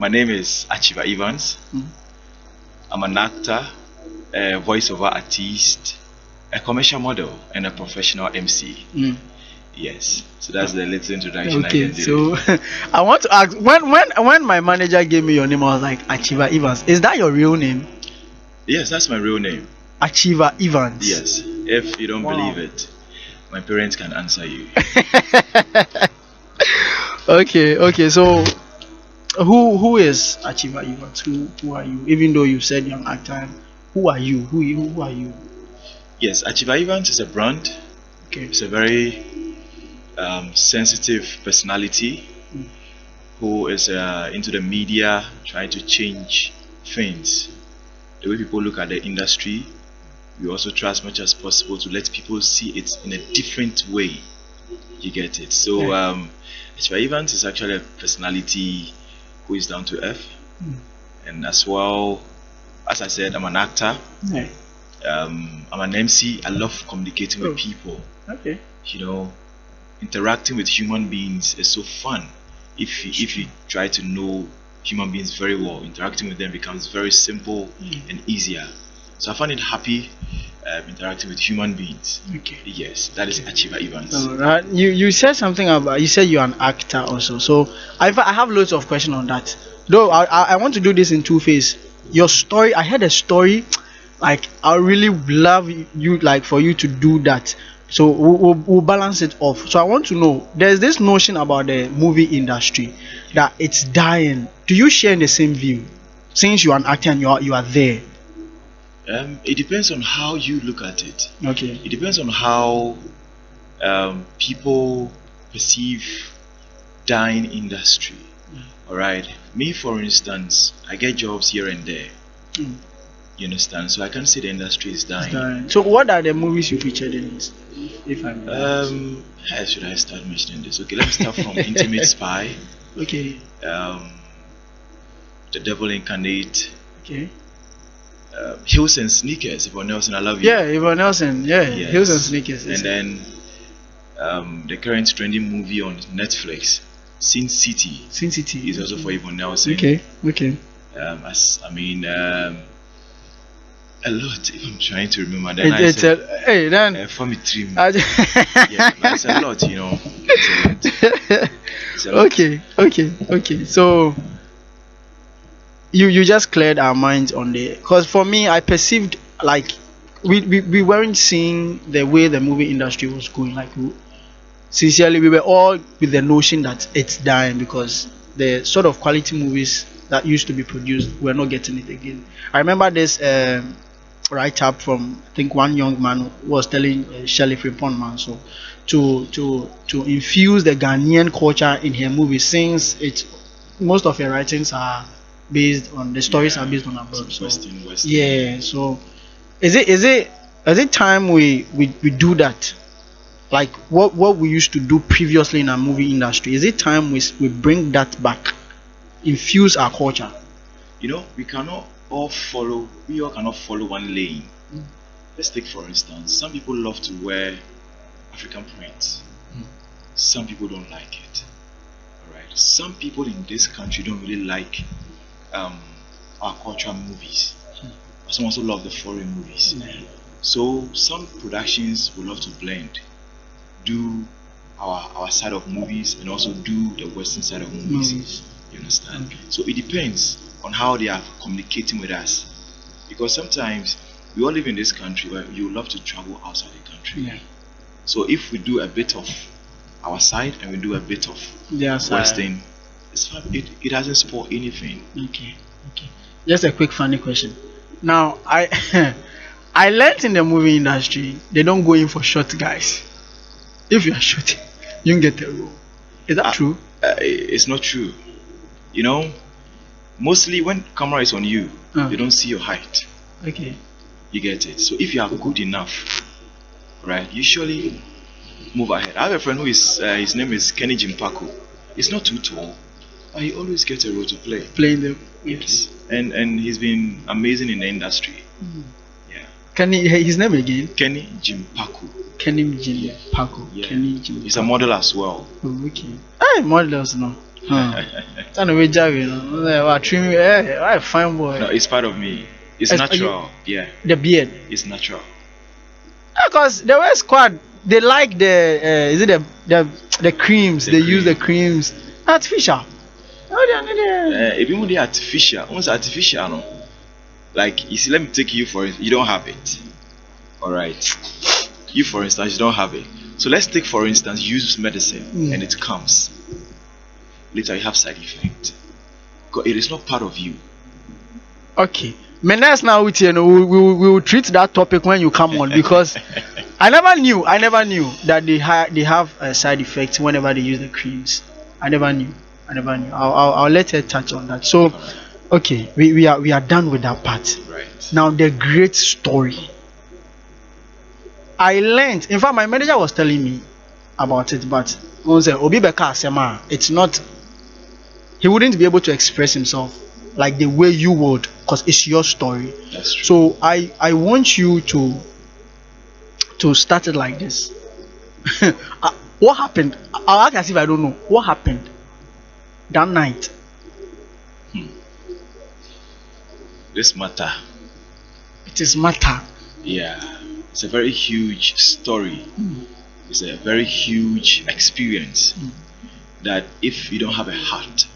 My name is Achieva Evans. I'm an actor, a voiceover artist, a commercial model, and a professional MC. Yes, so that's the little introduction I Okay, can do. so I want to ask when my manager gave me your name, I was like Achieva Evans. Is that your real name? Yes, that's my real name. Achieva Evans. Yes, if you don't Wow. believe it, my parents can answer you. Okay. So who is Achieva Evans? Who are you? Even though you said you're an actor, who are you? Who are you? Yes, Achieva Evans is a brand. Okay. It's a very sensitive personality who is into the media, trying to change things. The way people look at the industry, we also try as much as possible to let people see it in a different way. You get it? So, Achieva Evans is actually a personality who is down to earth, and as well as I said, I'm an actor. Yeah. I'm an MC. I love communicating with people. Okay. You know, interacting with human beings is so fun. If you try to know human beings very well, interacting with them becomes very simple and easier. So I find it happy interacting with human beings. Okay. Yes, that is Achieva Evans. You said something about, you said you're an actor also. So I have loads of questions on that. Though I want to do this in two phases. Your story, I heard a story, like I really love you, like for you to do that. So we'll balance it off. So I want to know, there's this notion about the movie industry that it's dying. Do you share the same view? Since you're an actor and you are there. It depends on how you look at it. Okay. It depends on how people perceive dying industry. All right. Me, for instance, I get jobs here and there. You understand? So I can't say the industry is dying. So what are the movies you featured in it? If I may ask? How should I start mentioning this? Okay, let me start from Intimate Spy. Okay. The Devil Incarnate. Okay. Heels and Sneakers. Yvonne Nelson, I love you. Yeah, Yvonne Nelson. Yeah, Yes. Heels and Sneakers. And then the current trending movie on Netflix, Sin City. Sin City is also for Yvonne Nelson. Okay. A lot. If I'm trying to remember, then for me trim. Yeah, but it's a lot, you know. It's a lot. Okay. So you just cleared our minds on the, because for me I perceived like we weren't seeing the way the movie industry was going. Like sincerely, we were all with the notion that it's dying because the sort of quality movies that used to be produced, we're not getting it again. I remember this write up from, I think, one young man was telling Shirley Frimpong man, so to infuse the Ghanaian culture in her movies, since it's most of her writings are based on, the stories are based on abroad. So Western. yeah, so is it time we do that? Like what we used to do previously in our movie industry, is it time we bring that back, infuse our culture? You know, we all cannot follow one lane. Let's take, for instance, some people love to wear African prints. Some people don't like it. Alright. Some people in this country don't really like our cultural movies. But some also love the foreign movies. So some productions will love to blend, do our side of movies and also do the Western side of movies. You understand? Okay. So it depends on how they are communicating with us, because sometimes we all live in this country where you love to travel outside the country. Yeah. So if we do a bit of our side and we do a bit of Western, it's fine. It doesn't spoil anything. Okay. Just a quick funny question. Now I I learned in the movie industry they don't go in for short guys. If you are short, you can get a role. Is that true? It's not true. You know, mostly when camera is on you, they don't see your height. Okay. You get it. So if you are good enough, right, you surely move ahead. I have a friend who is his name is Kenny Jimpako. He's not too tall, but he always gets a role to play. Playing the Yes. And he's been amazing in the industry. Yeah. Kenny, his name again? Kenny Jimpako. Kenny Jimpako. Yeah. Kenny Jimpako. He's a model as well. Oh, okay. Hey, models no. Trying to be Javi, fine boy. No, it's part of me. It's natural. Yeah, The beard. it's natural. Because the West squad, they like the is it the creams? The They use the cream. creams. Artificial. Even the artificial, once artificial, no. Like, you see, let me take you for you don't have it. All right. You, for instance, you don't have it. So let's take, for instance, use medicine and it comes. Later, you have side effect. Because it is not part of you. Okay. Menas now with you know we will treat that topic when you come on because I never knew that they have side effects whenever they use the creams. I never knew. I'll let her touch on that. So okay, we are done with that part. Right. Now the great story. I learned. In fact, my manager was telling me about it, but it's not. He wouldn't be able to express himself like the way you would, because it's your story. That's true. So I want you to start it like this. What happened? I'll act as if I don't know. What happened that night? This matter. It is matter. Yeah. It's a very huge story. It's a very huge experience that if you don't have a heart,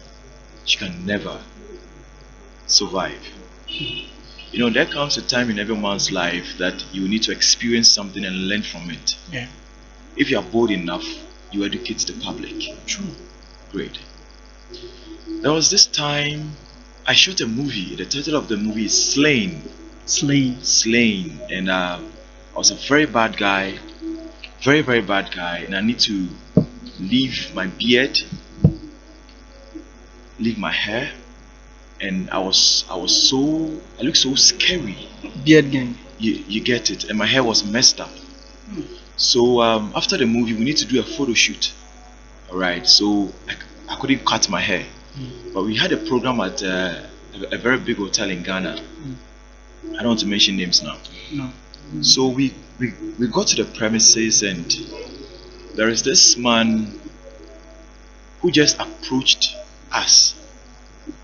you can never survive. You know, there comes a time in everyone's life that you need to experience something and learn from it. Yeah. If you are bold enough, you educate the public. True. Great. There was this time I shot a movie. The title of the movie is Slain. Slain. And I was a very bad guy. Very, very bad guy. And I need to leave my beard, leave my hair. And I looked so scary. Beard gang. You get it. And my hair was messed up. So after the movie, we need to do a photo shoot. Alright, so I couldn't cut my hair. But we had a program at a very big hotel in Ghana. I don't want to mention names now. No. So we got to the premises and there is this man who just approached us.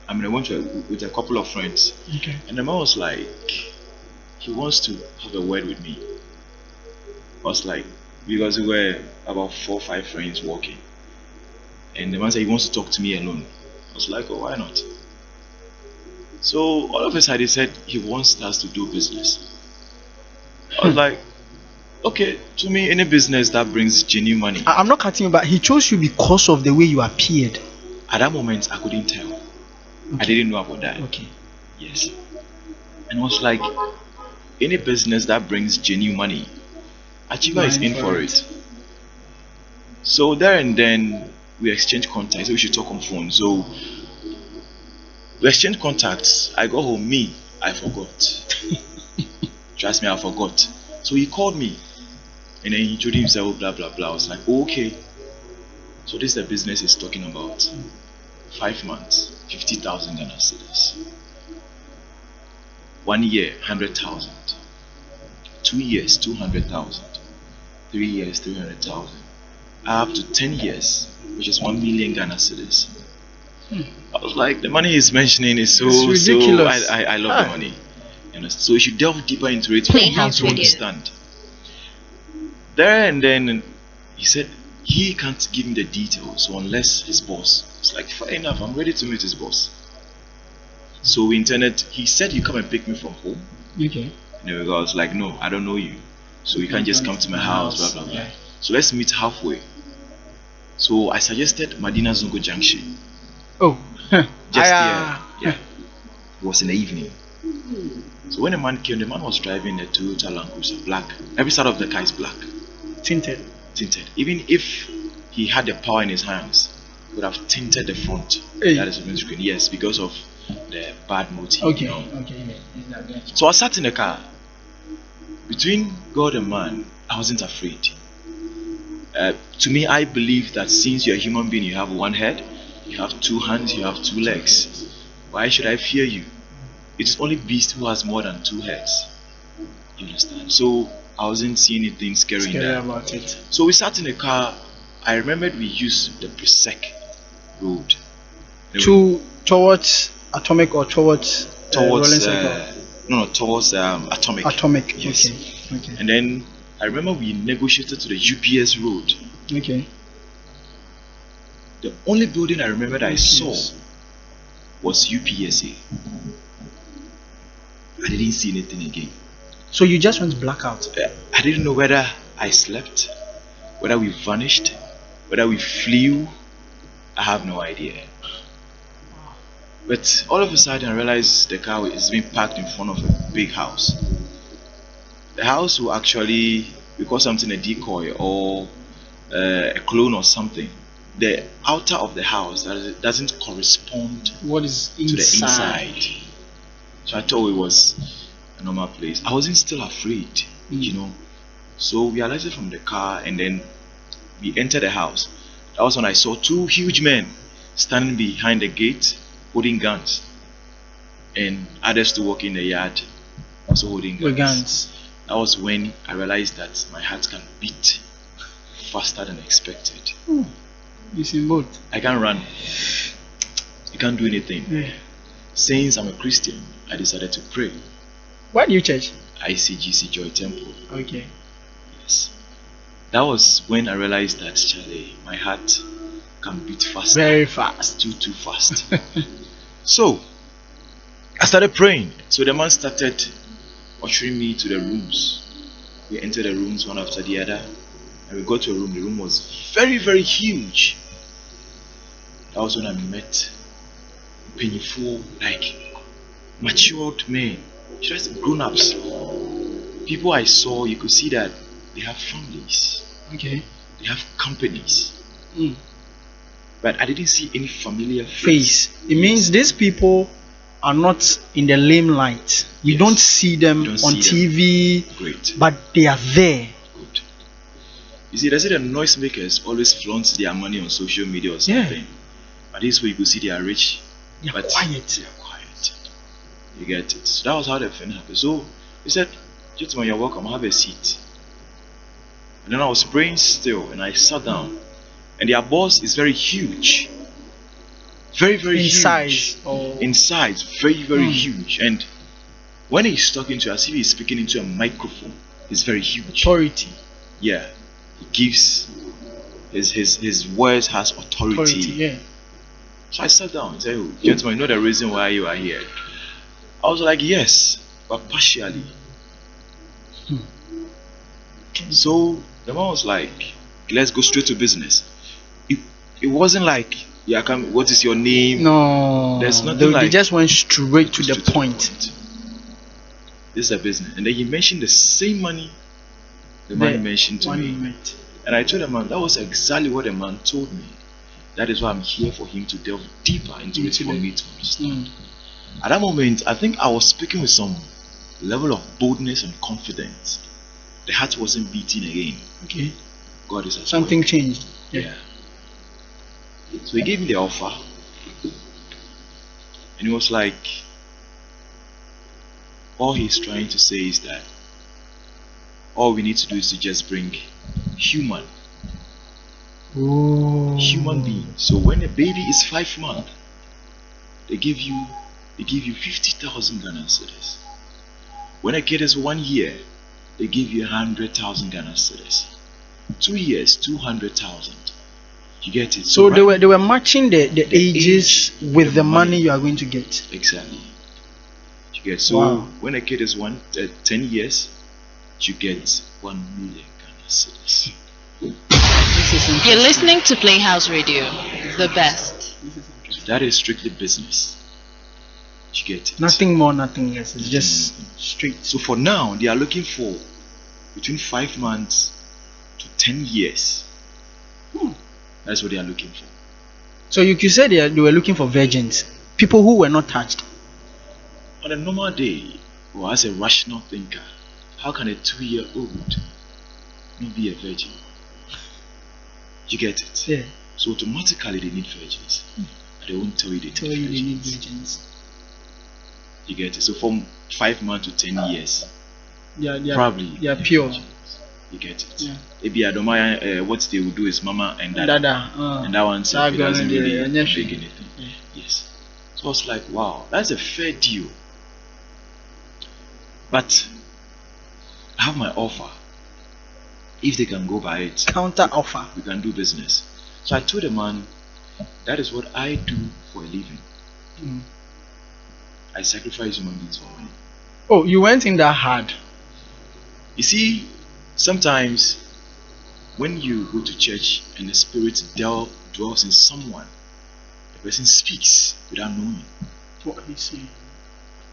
I mean, I went with a couple of friends. Okay. And the man was like, he wants to have a word with me. I was like, because we were about 4 or 5 friends walking. And the man said he wants to talk to me alone. I was like, oh, why not? So all of a sudden he said he wants us to do business. I was like, okay, to me, any business that brings genuine money. I'm not cutting you, but he chose you because of the way you appeared. At that moment, I couldn't tell. Okay. I didn't know about that. Okay. Yes. And I was like, any business that brings genuine money, Achieva is in for it. So there and then we exchanged contacts. So we should talk on phone. So we exchanged contacts. I got home. I forgot. Trust me, I forgot. So he called me and then he introduced himself, blah blah blah. I was like, oh, okay. So this is the business he's talking about. 5 months, 50,000 Ghana cedis. 1 year, 100,000. 2 years, 200,000. 3 years, 300,000. Up to 10 years, which is 1 million Ghana cedis. I was like, the money he's mentioning is so ridiculous. So I love the money. You know, so you should delve deeper into it for you to understand. There and then he said he can't give me the details unless his boss. It's like, fair enough, I'm ready to meet his boss. So we intended, he said you come and pick me from home. Okay. And I was like, no, I don't know you. So you can't just come to my house, blah blah blah. Yeah. So let's meet halfway. So I suggested Madina Zungo Junction. Oh. Just here. Yeah. It was in the evening. So when the man came, the man was driving a Toyota Land Cruiser, black. Every side of the car is black. Tinted. Even if he had the power in his hands, he would have tinted the front. Hey. That is the windscreen. Yes, because of the bad motive. Okay. You know. Okay. So I sat in the car. Between God and man, I wasn't afraid. To me, I believe that since you're a human being, you have one head, you have 2 hands, you have 2 legs. Why should I fear you? It is only beast who has more than 2 heads. You understand? So I wasn't seeing anything scary in that. About it. So we sat in the car. I remembered we used the Presec road. Towards Atomic or towards Rolling towards Circle? no, towards Atomic. Atomic. Yes. Okay. And then I remember we negotiated to the UPS road. Okay. The only building I remember that I saw UPS. was UPSA. I didn't see anything again. So you just went blackout. I didn't know whether I slept, whether we vanished, whether we flew. I have no idea. But all of a sudden I realized the car is being parked in front of a big house. The house will actually, because something a decoy or a clone or something, the outer of the house doesn't correspond What is to the inside? inside. So I thought it was a normal place. I wasn't still afraid, you know. So we alighted from the car and then we entered the house. That was when I saw two huge men standing behind the gate holding guns, and others to walk in the yard also holding guns. With guns. That was when I realized that my heart can beat faster than expected. You see both. I can't run. I can't do anything. Yeah. Since I'm a Christian, I decided to pray. Why do you church? Ghc Joy Temple. Okay. Yes. That was when I realized that, Charlie, my heart can beat faster. Very fast. Too fast. So I started praying. So the man started ushering me to the rooms. We entered the rooms one after the other, and we got to a room. The room was very, very huge. That was when I met painful, like matured men, just grown-ups. People I saw, you could see that they have families. Okay. They have companies. But I didn't see any familiar Face. It means these people are not in the limelight. You Yes. don't see them You don't on see TV, Great. but they are there. Good. You see, there's the noisemakers always flaunt their money on social media or Yeah. something. But this way you could see they are rich. They are but quiet. They are quiet. You get it. So that was how the thing happened. So he said, "Gentlemen, you're welcome. Have a seat." And then I was praying still, and I sat down. And their boss is very huge. Very, very In huge. size. Or In size, very, very huge. And when he's talking to us, if he's speaking into a microphone, it's very huge. authority. Yeah, he gives his words has authority. Yeah. So I sat down and said, "Oh, gentlemen, you know the reason why you are here?" I was like, "Yes, but partially." So the man was like, "Let's go straight to business." It wasn't like, "Yeah, come. What is your name?" No. There's nothing they like- just went straight to the Straight to point. This is a business. And then he mentioned the same money the man mentioned to one me. you met. And I told the man that was exactly what the man told me. That is why I'm here, for him to delve deeper into it for me to understand. At that moment, I think I was speaking with some level of boldness and confidence. The heart wasn't beating again. Okay. God is at Something work. changed. Yeah. So he gave me the offer. And he was like, all he's trying to say is that all we need to do is to just bring human being. So when a baby is 5 months, they give you 50,000 Ghana cedis. When a kid is 1 year, they give you 100,000 Ghana cedis. 2 years, 200,000. You get it? So right, they were matching the ages age with with the the money money. you are going to get. Exactly. You get so Wow. when a kid is 10 years, you get 1 million Ghana cedis. This is You're listening to Playhouse Radio, the best. So that is strictly business. You get it? Nothing more, nothing less. It's just straight. So for now, they are looking for between 5 months to 10 years. That's what they are looking for. So you said they were looking for virgins, people who were not touched. On a normal day, or as a rational thinker, how can a 2-year-old not be a virgin? You get it? Yeah. So automatically they need virgins. But they won't tell you they Tell need you they need virgins. virgins. You get it? So from 5 months to 10 years, They are probably they are they're pure. virgins. You get it? Yeah. Maybe I don't mind what they will do is mama and dada. Dada. And that one That it doesn't girl, really yeah, make yeah. anything. Yes. So I was like, wow, that's a fair deal. But I have my offer. If they can go by it, Counter offer. we can do business. So I told the man, that is what I do for a living. Mm. I sacrifice human beings for money. Oh, you went in that hard. You see, sometimes when you go to church and the spirit dwells in someone, the person speaks without knowing. What he's saying.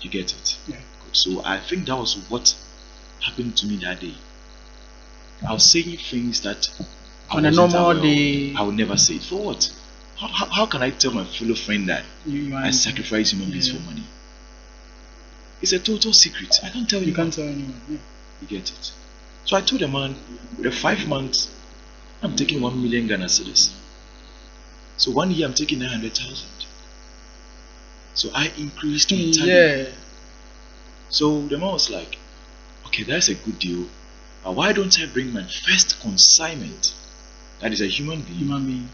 You get it? Yeah. Good. So I think that was what happened to me that day. I was saying things that On a normal day, I would never say it. For what? How can I tell my fellow friend that I sacrifice human beings for money? It's a total secret. I can't tell you. anyone. Can't tell anyone. Yeah. You get it? So I told the man, with the 5 months, I'm taking 1 million Ghana cedis. So 1 year I'm taking 900,000. So I increased entirely. Yeah. So the man was like, okay, that's a good deal. But why don't I bring my first consignment? That is a human being. Human being.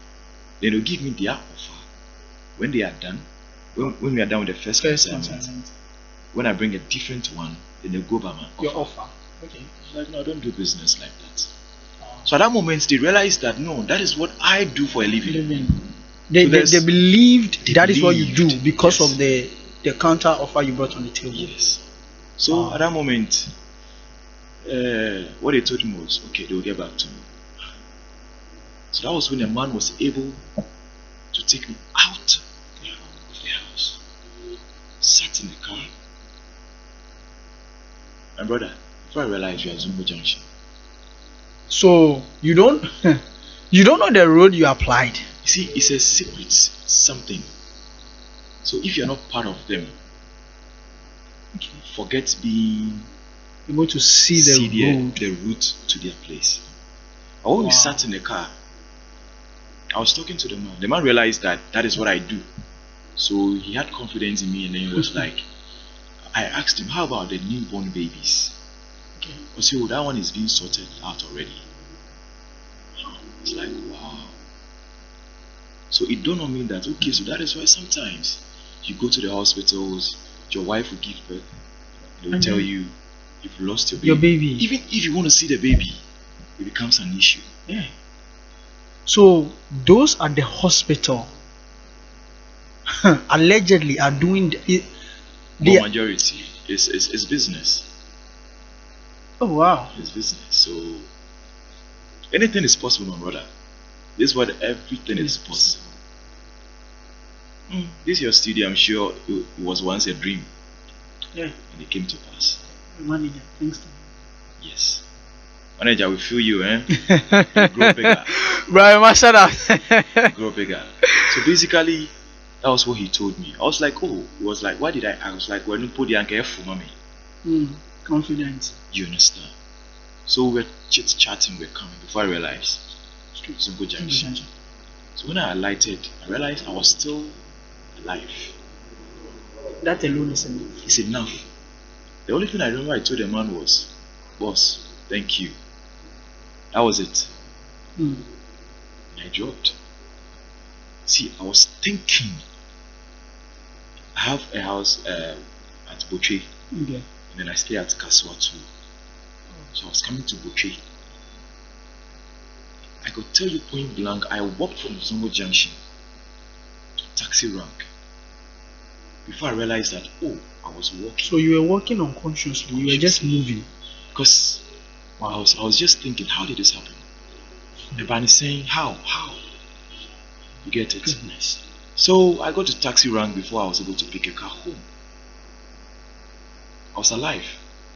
Then they'll give me their offer. When they are done, when we are done with the first consignment, when I bring a different one, then they'll go by my offer. Your offer. Okay. Like, no, I don't do business like that. So at that moment, they realized that no, that is what I do for a living. They believed that is what you do believed, because yes. of the counter offer you brought on the table. Yes. So at that moment, what they told me was, okay, they will get back to me. So that was when the man was able to take me out of the house. Sat in the car. My brother, before I realized we are Zumbo Junction. So you don't know the road you applied. You see, it's a secret something. So if you're not part of them, forget being able to see the route to their place. But when we sat in the car, I was talking to the man. The man realized that is what I do. So he had confidence in me, and then he was like, I asked him, how about the newborn babies? Okay. I said, oh, that one is being sorted out already. It's like, wow. So it dawned on me that, okay, so that is why sometimes you go to the hospitals, your wife will give birth, they will tell you you've lost your baby. Even if you want to see the baby, it becomes an issue. Yeah. So those at the hospital allegedly are doing the majority is business. Oh wow. It's business. So anything is possible, my brother. This is what everything is possible. This your studio, I'm sure it was once a dream. Yeah. And it came to pass. Manager, thanks to yes. Manager, we feel you, eh? You grow bigger. Brian, mashallah. Grow bigger. So basically, that was what he told me. I was like, oh, he was like, why did I was like, well, you put the anchor for mommy. Confidence. You understand? So we're chit-chatting, we're coming before I realized Zumbo Junction. So when I alighted, I realized I was still alive. That alone is enough. It's enough. The only thing I remember I told the man was, boss, thank you. That was it. And I dropped. See, I was thinking, I have a house at Boche. Okay. And then I stay at Kaswa too. So I was coming to Boche. I could tell you point blank, I walked from Zumbo Junction to taxi rank before I realized that, oh, I was walking. So you were walking unconsciously, you were just moving. Because I was just thinking, how did this happen? The man is saying, how? You get it? Goodness. So I got to taxi rank before I was able to pick a car home. I was alive.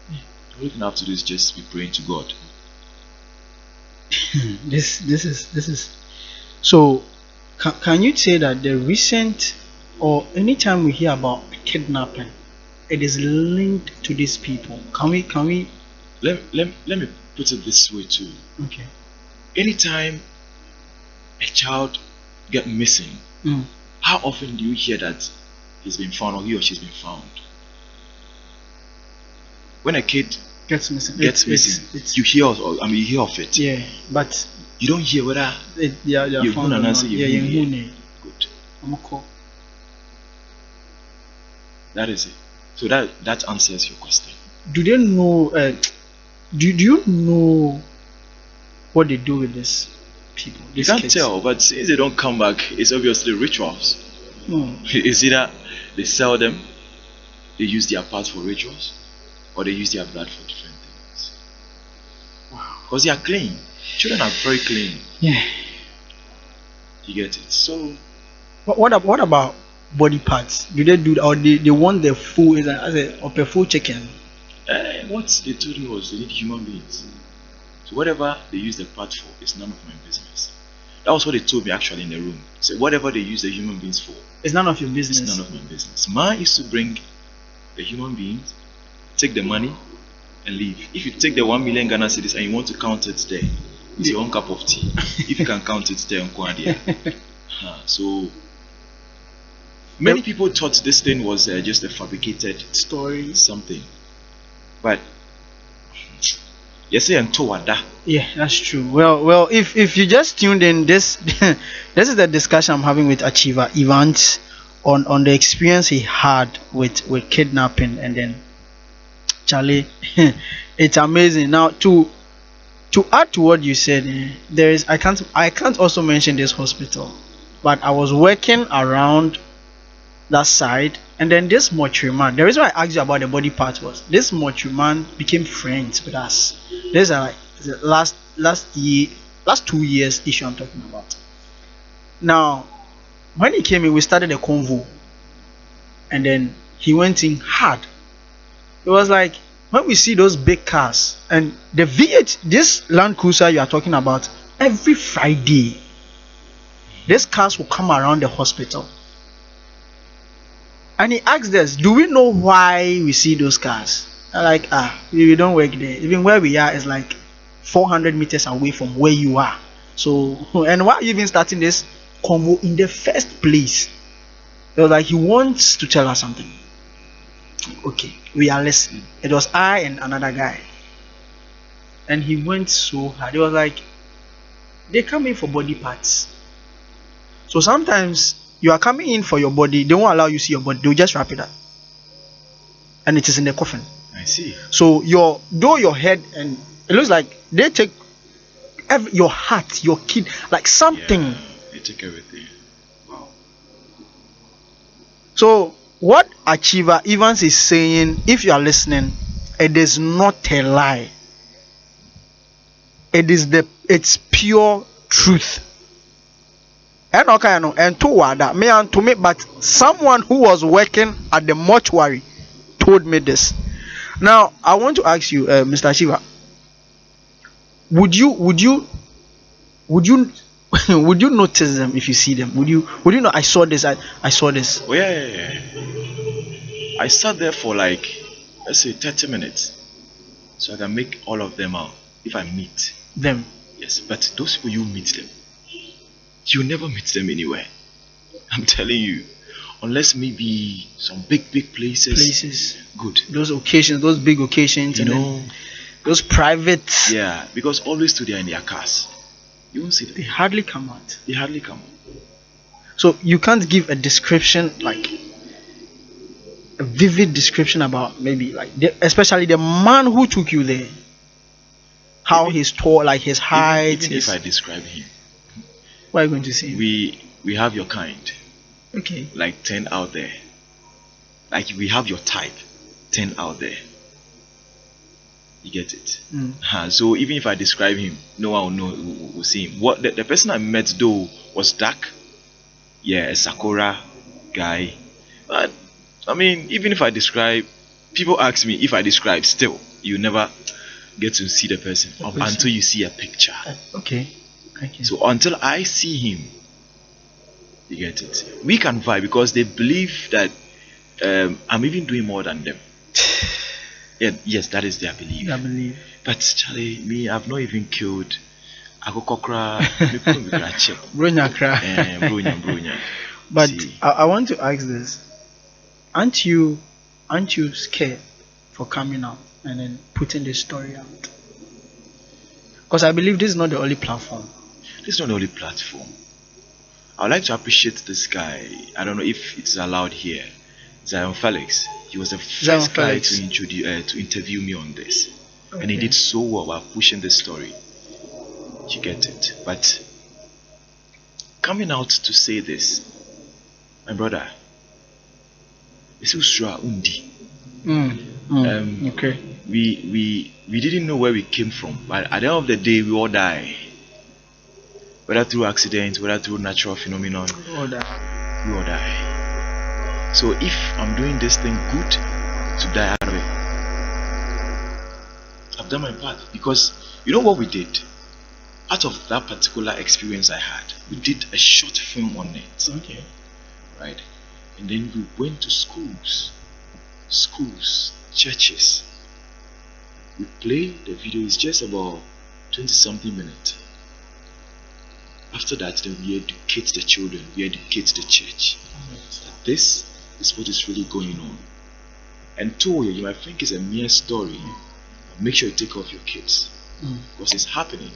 The only thing I have to do is just be praying to God. This is so can you say that the recent or anytime we hear about kidnapping, it is linked to these people? Can we let me put it this way too. Okay. Anytime a child get missing, how often do you hear that he's been found or he or she's been found? When a kid Gets missing. gets missing. You hear you hear of it. Yeah, but you don't hear whether you found or not. Yeah, good. That is it. So that answers your question. Do they know? Do you know what they do with this people? You can't kids? tell, but since they don't come back, it's obviously rituals. It's either they sell them, they use their parts for rituals, or they use their blood for different things. Wow. Because they are clean. Children are very clean. Yeah. You get it. So what about body parts? Do they do, or they want the full as a full chicken? What they told me was they need human beings. So whatever they use the part for is none of my business. That was what they told me actually in the room. So whatever they use the human beings for, it's none of your business. It's none of my business. Mine is to bring the human beings, take the money, and leave. If you take the 1 million Ghana cedis and you want to count it there, it's your own cup of tea. If you can count it there on Kwandia. So many people thought this thing was just a fabricated story, something. But yes, and Towada. Yeah, that's true. Well, if you just tuned in, this this is the discussion I'm having with Achieva Evans on the experience he had with kidnapping, and then Charlie, it's amazing. Now to add to what you said, there is I can't also mention this hospital, but I was working around that side, and then this mortuary man, the reason why I asked you about the body part was this mortuary man became friends with us. These are like the last 2 years issue I'm talking about. Now when he came in, we started a convo, and then he went in hard. It was like when we see those big cars and the V8, this Land Cruiser you are talking about, every Friday these cars will come around the hospital. And he asked us, do we know why we see those cars? I'm like, we don't work there. Even where we are is like 400 meters away from where you are. So, and why are you even starting this convo in the first place? It was like he wants to tell us something. Okay, we are listening. It was I and another guy. And he went so hard. It was like, they come in for body parts. So sometimes you are coming in for your body, they won't allow you to see your body, they'll just wrap it up. And it is in the coffin. I see. So your head, and it looks like they take your heart, your kid, like something. Yeah, they take everything. Wow. So what Achieva Evans is saying, if you are listening, it is not a lie. It's pure truth. And okay, and to me, but someone who was working at the mortuary told me this. Now I want to ask you, Mr. Achieva, would you would you notice them if you see them? Would you know, I saw this, I saw this? Oh yeah. I sat there for like, let's say 30 minutes, so I can make all of them out if I meet them. Yes, but those people, you meet them, you never meet them anywhere. I'm telling you, unless maybe some big places. Good. Those occasions, those big occasions, those private. Yeah, because always they are in their cars. You won't see them. They hardly come out. So you can't give a description, like a vivid description about maybe like especially the man who took you there. How he's tall, like his height. Even if I describe him, what are you going to say? We have your kind. Okay. Like 10 out there. Like we have your type, 10 out there. You get it? So even if I describe him, no one will see him. What the person I met though was dark. Yeah, a Sakura guy. But I mean, even if I describe, people ask me if I describe, still you never get to see the person until you see a picture. Okay. So until I see him, you get it. We can vibe because they believe that I'm even doing more than them. Yeah, yes, that is their belief. I believe. But Charlie, me, I've not even killed Agokokra. Bronya. But I want to ask this: aren't you scared for coming out and then putting this story out? Because I believe this is not the only platform. This is not the only platform. I would like to appreciate this guy. I don't know if it's allowed here. Zion Felix. He was the first guy to interview me on this. Okay. And he did so well by pushing this story. You get it. But coming out to say this, my brother, it's Usra Undi. Okay. We didn't know where we came from, but at the end of the day we all die. Whether through accidents, whether through natural phenomenon, we all die. So if I'm doing this thing good to die out of it, I've done my part. Because you know what we did? Out of that particular experience I had, we did a short film on it. Okay. Right? And then we went to schools, churches. We play the video, it's just about 20 something minutes. After that, then we educate the children, we educate the church. That this is what is really going on. And two, you might think it's a mere story, but make sure you take off your kids, because it's happening.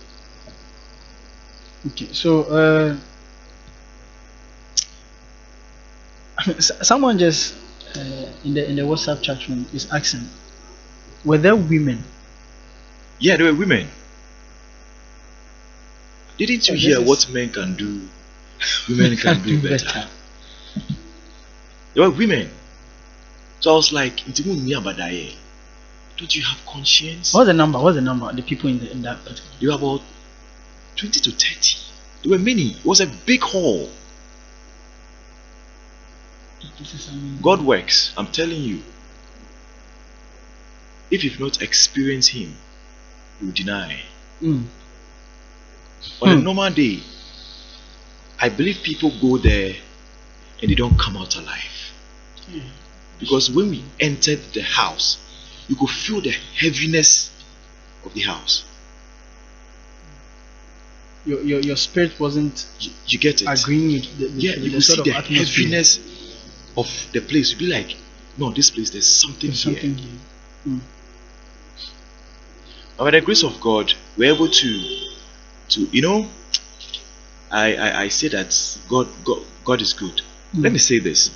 Okay, so someone just in the WhatsApp chat room is asking, were there women? Yeah, there were women. Didn't you hear what men can do? Women can do better. There were women. So I was like, don't you have conscience? What's the number? The people in that particular? There were about 20 to 30. There were many. It was a big hall. God works, I'm telling you. If you've not experienced him, you deny. On a normal day, I believe people go there and they don't come out alive. Because when we entered the house, you could feel the heaviness of the house. Your spirit wasn't you get it agreeing with you could see the heaviness of the place. You'd be like, no, this place, there's something here. But by the grace of God, we're able to I say that God is good. Let me say this.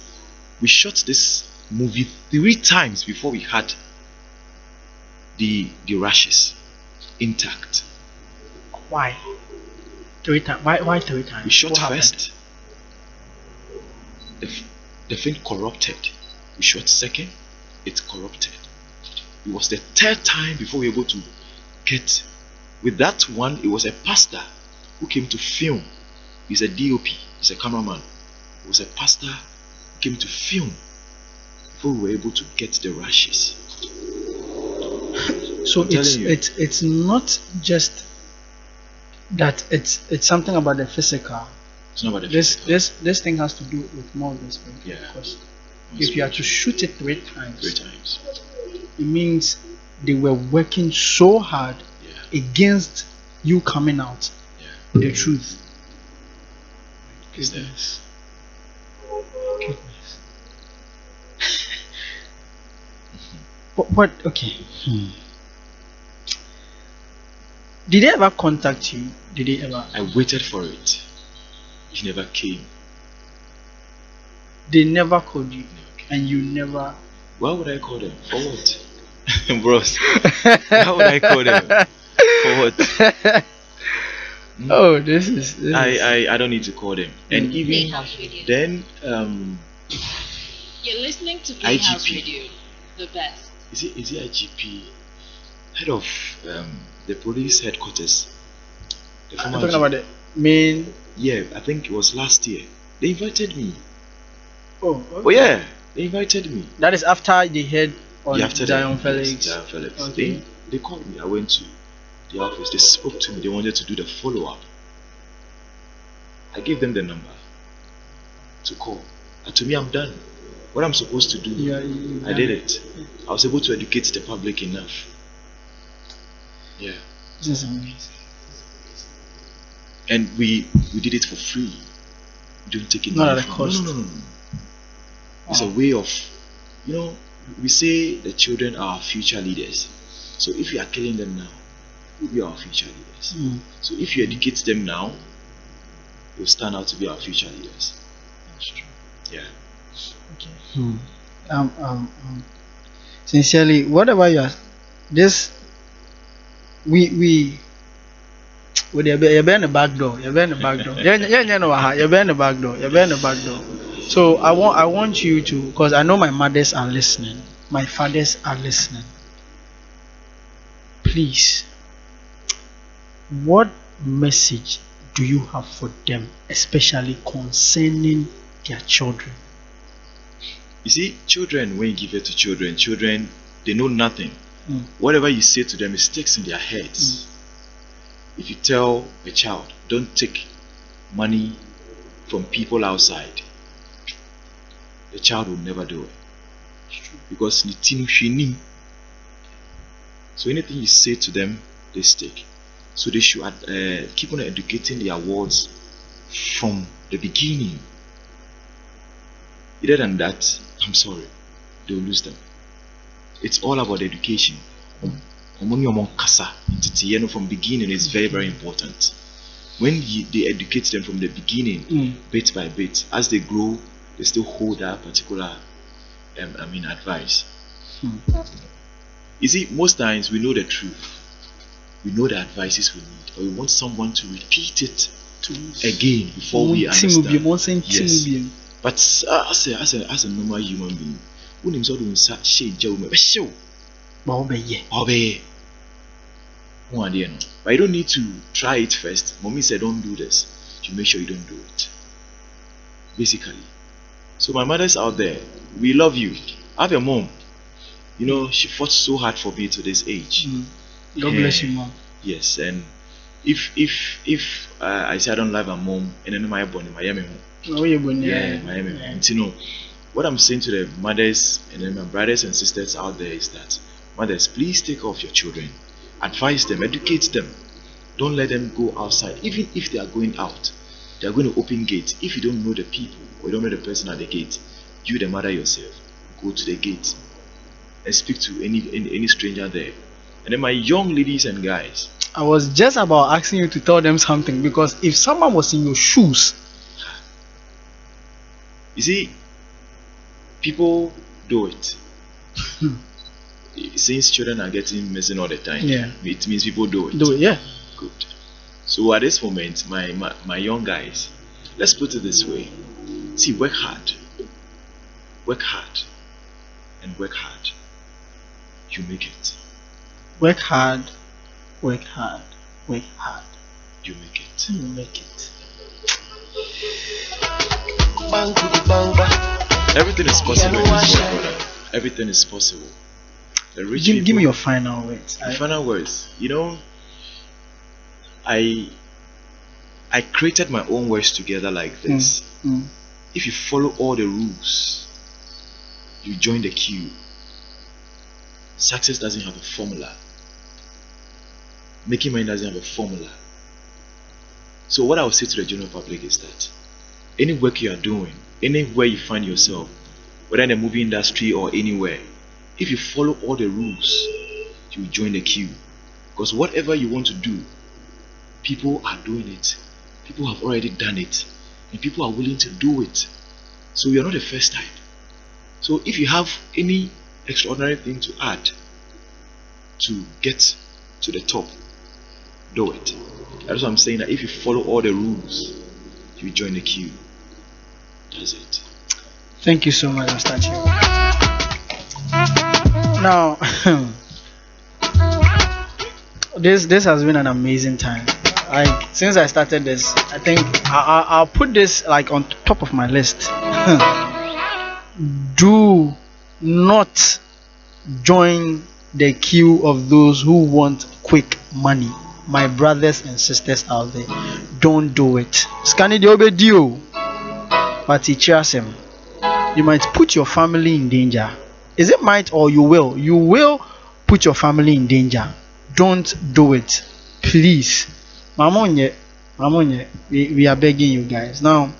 We shot this movie 3 times before we had the rashes intact. Why? 3 times? Why 3 times? We shot first. The thing corrupted. We shot second. It corrupted. It was the 3rd time before we were able to get. With that one, it was a pastor who came to film. He's a DOP. He's a cameraman. It was a pastor who came to film before we were able to get the rashes. So it's not just that it's something about the physical. It's not about the physical. This thing has to do with more of the spirit. Yeah. Because if you are to shoot it 3 times, it means they were working so hard against you coming out with the truth. Goodness. But okay. Did they ever contact you? Did they ever? I waited for it. It never came. They never called you, and you never. Why would I call them? For what? Bros. Why would I call them? For what? Oh, this is. I don't need to call them. And even then, you're listening to Playhouse Radio, the best. Is it IGP, head of the police headquarters? I'm talking about the main. Yeah, I think it was last year. They invited me. Oh. Okay. Oh yeah, they invited me. That is after they heard on Zion Felix. Yes, Zion Felix. Okay. They called me. I went to the office. They spoke to me. They wanted to do the follow-up. I gave them the number to call. And to me, I'm done. What I'm supposed to do, I did it. I was able to educate the public enough. Yeah. This is amazing. And we did it for free. We don't take it not at a cost. No. It's a way of, we say the children are our future leaders. So if you are killing them now, who will be our future leaders? So if you educate them now, they'll stand out to be our future leaders. That's true. Yeah. Okay. Sincerely, whatever you are, this we you're behind the back door. You're behind the back door. Yeah, you're behind the back door. You're behind the back door. So I want you to, because I know my mothers are listening, my fathers are listening. Please, what message do you have for them, especially concerning their children? You see, children, when you give it to children, they know nothing. Whatever you say to them, it sticks in their heads. If you tell a child, don't take money from people outside, the child will never do it. Because so anything you say to them, they stick. So they should keep on educating their words from the beginning. Other than that, I'm sorry, they will lose them. It's all about education. From beginning is very, very important. When they educate them from the beginning, bit by bit, as they grow, they still hold that particular advice. You see, most times we know the truth, we know the advices we need, but we want someone to repeat it again before we understand. Yes. But as a normal human being, when him sort of show but you don't need to try it first. Mommy said don't do this. You make sure you don't do it. Basically. So my mothers out there, we love you. I have a mom. She fought so hard for me to this age. God bless you, mom. Yes, and if I say I don't love a mom, and then my born in Miami home. Miami home. What I'm saying to the mothers and then my brothers and sisters out there is that mothers, please take off your children. Advise them, educate them. Don't let them go outside. Even if they are going out, they are going to open gates. If you don't know the people or you don't know the person at the gate, you the mother yourself, go to the gate and speak to any stranger there. And then my young ladies and guys, I was just about asking you to tell them something, because if someone was in your shoes, you see, people do it. Since children are getting missing all the time, it means people do it. Good. So at this moment, my young guys, let's put it this way. See, work hard, and work hard. You make it. Work hard. You make it. Everything is possible in this world, brother. Everything is possible. The rich people, give me your final words. Final words. I created my own words together like this. If you follow all the rules, you join the queue. Success doesn't have a formula. Making money doesn't have a formula. So what I would say to the general public is that any work you are doing, anywhere you find yourself, whether in the movie industry or anywhere, if you follow all the rules, you will join the queue. Because whatever you want to do, people are doing it. People have already done it. And people are willing to do it. So you're not the first time. So if you have any extraordinary thing to add to get to the top, do it. That's what I'm saying, that if you follow all the rules, you join the queue. That's it. Thank you so much, Mr. Chief. Now, this has been an amazing time. Like, since I started this, I think I'll put this like on top of my list. Do not join the queue of those who want quick money. My brothers and sisters out there, don't do it. Scanny the obedio, but you might put your family in danger. Is it might or you will? You will put your family in danger. Don't do it, please. Mamonye, we are begging you guys. Now,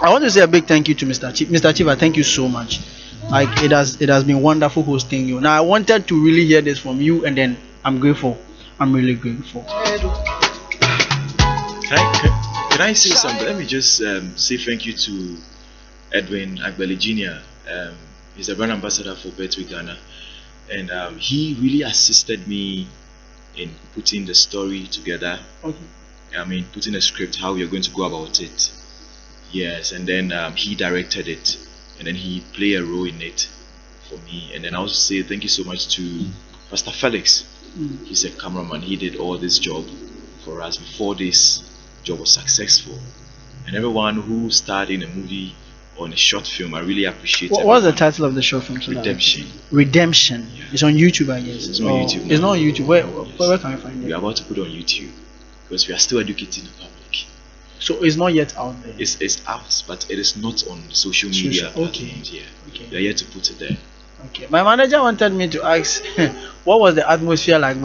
I want to say a big thank you to Mr. Chief. Mr. Chief, I thank you so much Like it has been wonderful hosting you. Now I wanted to really hear this from you, and then I'm grateful. I'm really grateful. Can I say something? Let me just say thank you to Edwin Agbeli Jr. He's a brand ambassador for Betway Ghana, and he really assisted me in putting the story together. Okay. I mean, putting a script, how we are going to go about it. Yes, and then he directed it, and then he played a role in it for me. And then I also say thank you so much to Pastor Felix. He's a cameraman. He did all this job for us before this job was successful. And everyone who starred in a movie or in a short film, I really appreciate it. What's the title of the short film? Redemption. Redemption. Yeah. It's on YouTube, I guess. It's not on YouTube. It's not on YouTube. Where can I find it? We are about to put it on YouTube because we are still educating the public. So it's not yet out there. It's out, but it is not on social media platforms. Yeah. Okay. We are yet to put it there. Okay. My manager wanted me to ask what was the atmosphere like,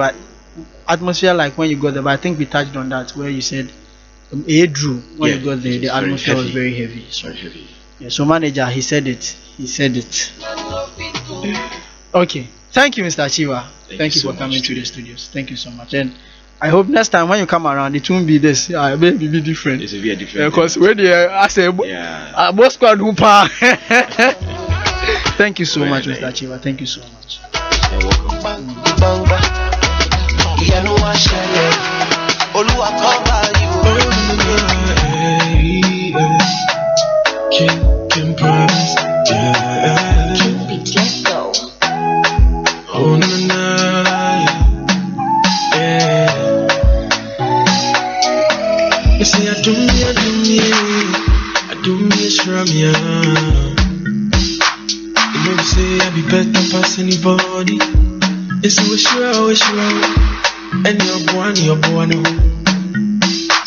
when you got there, but I think we touched on that where you said you got there, the atmosphere was very heavy. So, very heavy. Yeah, so manager, he said it. Okay. Thank you, Mr. Achieva. Thank you for coming to the studios. Thank you so much. And I hope next time when you come around, it won't be this. It may be different. It will be a different. Because when I say, boss squad hooper. Thank you so much, Mr. Achieva. Thank you so much. You're welcome. Can promise, yeah. Let's go. Oh na na, yeah. You say I do me a shram, yeah. You know you say I be better pass anybody. It's wish you and your boy no.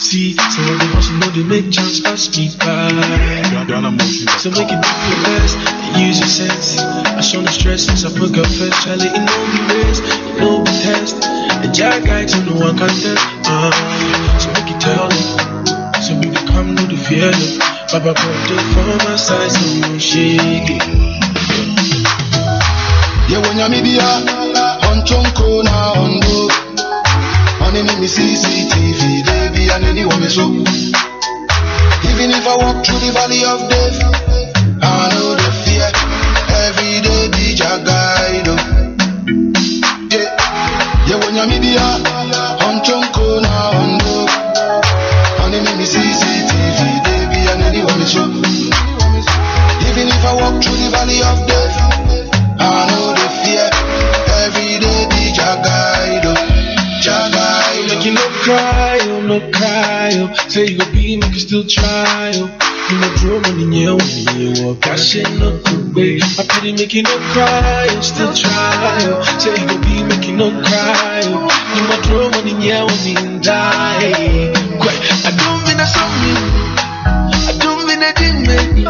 See, so when they hustle, know they make chance pass me by. So make it do your best, use your sense. I show no stress since I put God first. Charlie, it no be race, it no be test. The jack guy to no one can test. So make it tell them. So we become no the fear them. Baba God do for my side, so no shake it. Yeah, when you're media, on chonko na ondo. On any CCTV, baby, and anyone is so. Even if I walk through the valley of death, I know the fear. Every day be your guide. Yeah, when you're media, on chonko na ondo. On any CCTV, baby, and anyone is so. Even if I walk through the valley of death, I know the fear. Every day be your guide. Make you no cry, oh. Say you go be, make you still try, oh. You know, draw money in your walk, I shit no good way. I pity make you no cry, oh, still try, oh. Say you go be, make you no cry, oh. You know, draw money in your walk, die. I don't mean a song, I don't mean a dimmy, I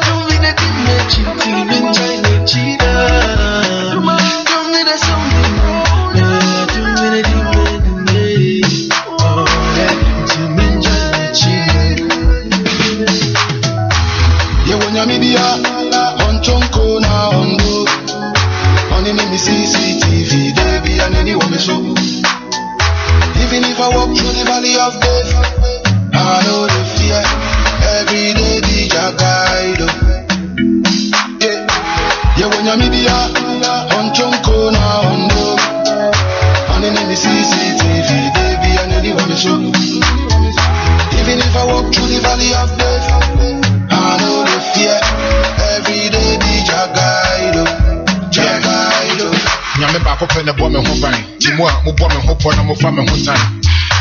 don't mean a dimmy, cheating in China, cheetah. Don't mean a song, I don't mean a dimmy. Media, on chonko na ondo. On any CCTV, baby, and anyone is so. Even if I walk through the valley of death, I know the fear. Every day be your guide. Yeah, when you're media, on chonko na ondo. On any CCTV, baby, and anyone is so. Even if I walk through the valley of death, I know the fear. Every day be your guide. Nyame baako pɛ ne bɔ me ho ban. Di mo a mo bɔ me ho pɔ na mo fa me ho tan.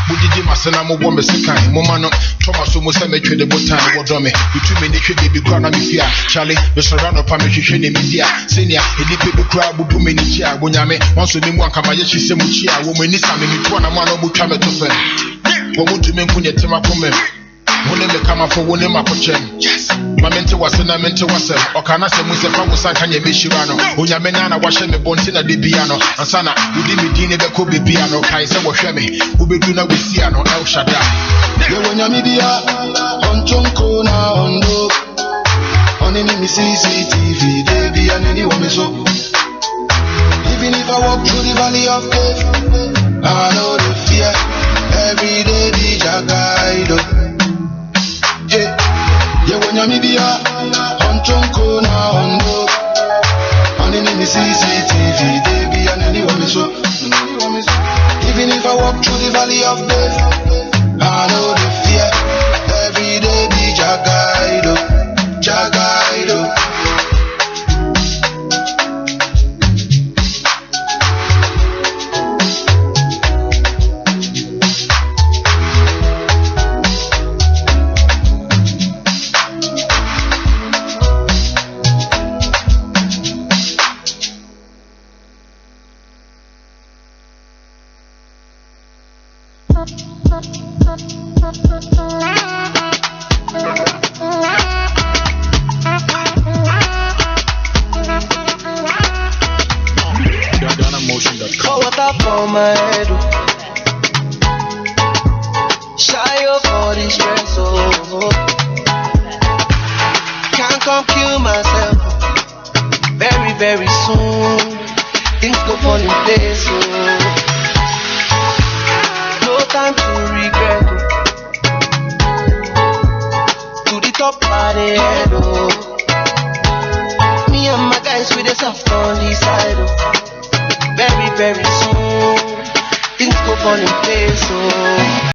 Mo didi masena mo bɔ me sekan. Mo ma no tɔma so mo sɛ metwe de botan wɔ dɔ me. Bitu me ne hwɛ de bi kura na me fia. Charlie, me sɔra no pa me hwehwɛ ne me dia. Senia, edipe bi kura bubu me ni chia. Bo nyame, wanso me mu ankama ye hye mu chia. Wo mo ni sa me to na mo na mo twa me to fɛ. Wo mo tu me nku ne tema pomem. Wone me kama for wone makochem. Yes. Mamente wase na mente wase. Okana se muse fa wusan kanye meshira no. Onya me na wahye me bonti na debia no. Ansana udi me dine be ko bebia no. Kai se wo hwe me. Ubedu na wesia no El Shaddai. Ye wonya media on chonko na ondo. On me CCTV, they be an anyone me so. Even if I walk through the valley of death, I know the fear. Every day be your guide. Yeah, yeah, when you be on chonko na ondo. On me CCTV, they be an anyone me so. Even if I walk through the valley of death, I know the fear. Every day be your guide. Your guide. Pour water for my head. Shy up for the stress, oh. Can't come kill myself. Very, very soon, things go fall in place, oh. No time to regret, oh. To the top of the head, oh. Me and my guys with the soft on the side, oh. Very, very soon, things go fall in place, oh.